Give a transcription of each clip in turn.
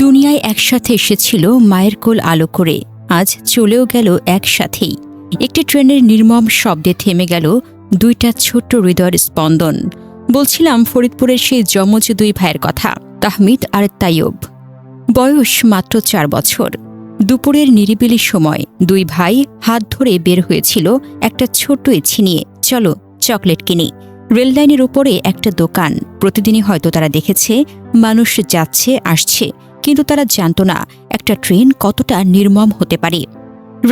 দুনিয়ায় একসাথে এসেছিল মায়ের কোল আলো করে, আজ চলেও গেল একসাথেই। একটি ট্রেনের নির্মম শব্দে থেমে গেল দুইটা ছোট্ট হৃদয়ের স্পন্দন। বলছিলাম ফরিদপুরের সেই যমজ দুই ভাইয়ের কথা, তাহমিদ আর তাইয়ুব। বয়স মাত্র 4 বছর। দুপুরের নিরিবিলি সময় দুই ভাই হাত ধরে বের হয়েছিল একটা ছোট্ট ইচ্ছে নিয়ে, চলো চকলেট কিনি। রেললাইনের উপরে একটা দোকান। প্রতিদিনই হয়তো তারা দেখেছে মানুষ যাচ্ছে আসছে, কিন্তু তারা জানত না একটা ট্রেন কতটা নির্মম হতে পারে।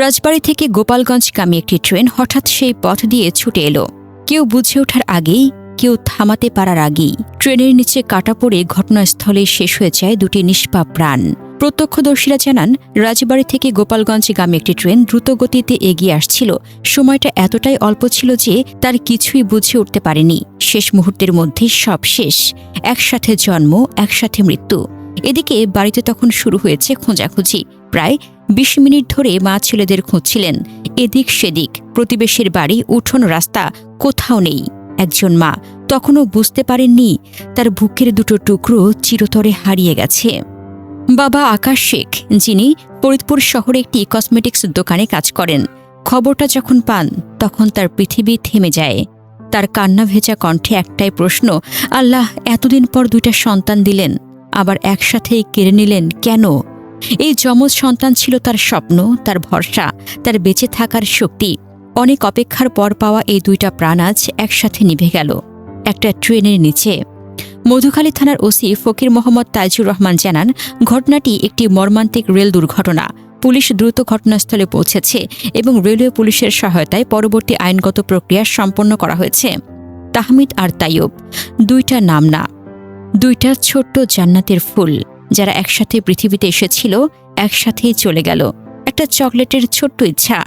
রাজবাড়ী থেকে গোপালগঞ্জগামী একটি ট্রেন হঠাৎ সেই পথ দিয়ে ছুটে এলো। কেউ বুঝে ওঠার আগেই, কেউ থামাতে পারার আগেই ট্রেনের নিচে কাটা পড়ে ঘটনাস্থলে শেষ হয়ে যায় দুটি নিষ্পাপ প্রাণ। প্রত্যক্ষদর্শীরা জানান, রাজবাড়ী থেকে গোপালগঞ্জগামী একটি ট্রেন দ্রুতগতিতে এগিয়ে আসছিল। সময়টা এতটাই অল্প ছিল যে তার কিছুই বুঝে উঠতে পারেনি। শেষ মুহূর্তের মধ্যে সব শেষ। একসাথে জন্ম, একসাথে মৃত্যু। এদিকে বাড়িতে তখন শুরু হয়েছে খোঁজাখুঁজি। প্রায় 20 মিনিট ধরে মা ছেলেদের খুঁজছিলেন এদিক সেদিক। প্রতিবেশীর বাড়ি, উঠোন, রাস্তা, কোথাও নেই। একজন মা তখনও বুঝতে পারেননি তার বুকের দুটো টুকরো চিরতরে হারিয়ে গেছে। বাবা আকাশ শেখ, যিনি ফরিদপুর শহরে একটি কসমেটিক্স দোকানে কাজ করেন, খবরটা যখন পান তখন তার পৃথিবী থেমে যায়। তার কান্না ভেজা কণ্ঠে একটাই প্রশ্ন, আল্লাহ এতদিন পর দুইটা সন্তান দিলেন, আবার একসাথেই কেড়ে নিলেন কেন? এই যমজ সন্তান ছিল তার স্বপ্ন, তার ভরসা, তার বেঁচে থাকার শক্তি। অনেক অপেক্ষার পর পাওয়া এই দুইটা প্রাণ আজ একসাথে নিভে গেল একটা ট্রেনের নিচে। মধুখালী থানার ওসি ফকির মোহাম্মদ তাইজুর রহমান জানান, ঘটনাটি একটি মর্মান্তিক রেল দুর্ঘটনা। পুলিশ দ্রুত ঘটনাস্থলে পৌঁছেছে এবং রেলওয়ে পুলিশের সহায়তায় পরবর্তী আইনগত প্রক্রিয়া সম্পন্ন করা হয়েছে। তাহমিদ আর তাইয়ুব দুইটা নাম না, দুইটা ছোট্ট জান্নাতের ফুল, যারা একসাথে পৃথিবীতে এসেছিল, একসাথেই চলে গেল। একটা চকলেটের ছোট্ট ইচ্ছা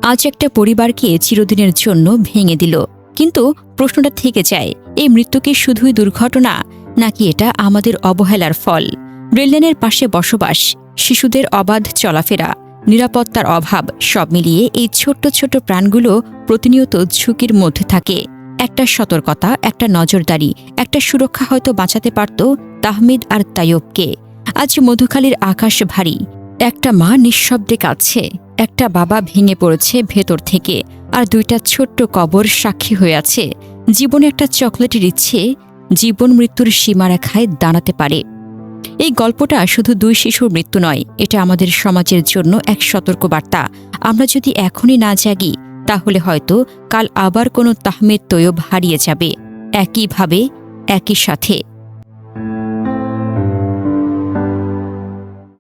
আজ একটা পরিবারকে চিরদিনের জন্য ভেঙে দিল। কিন্তু প্রশ্নটা থেকে যায়, এই মৃত্যু কি শুধুই দুর্ঘটনা, নাকি এটা আমাদের অবহেলার ফল? রেললাইনের পাশে বসবাস, শিশুদের অবাধ চলাফেরা, নিরাপত্তার অভাব, সব মিলিয়ে এই ছোট্ট ছোট্ট প্রাণগুলো প্রতিনিয়ত ঝুঁকির মধ্যে থাকে। একটা সতর্কতা, একটা নজরদারি, একটা সুরক্ষা হয়তো বাঁচাতে পারত তাহমিদ আর তাইয়ুবকে। আজ মধুখালীর আকাশ ভারী। একটা মা নিঃশব্দে কাঁদছে, একটা বাবা ভেঙে পড়েছে ভেতর থেকে, আর দুইটা ছোট্ট কবর সাক্ষী হয়ে আছে। জীবনে একটা চকলেটের ইচ্ছে জীবন মৃত্যুর সীমারেখায় দাঁড়াতে পারে। এই গল্পটা শুধু দুই শিশুর মৃত্যু নয়, এটা আমাদের সমাজের জন্য এক সতর্কবার্তা। আমরা যদি এখনই না জাগি, তাহলে হয়তো কাল আবার কোনো তাহমিদ তৈয়ব হারিয়ে যাবে, একইভাবে, একই সাথে।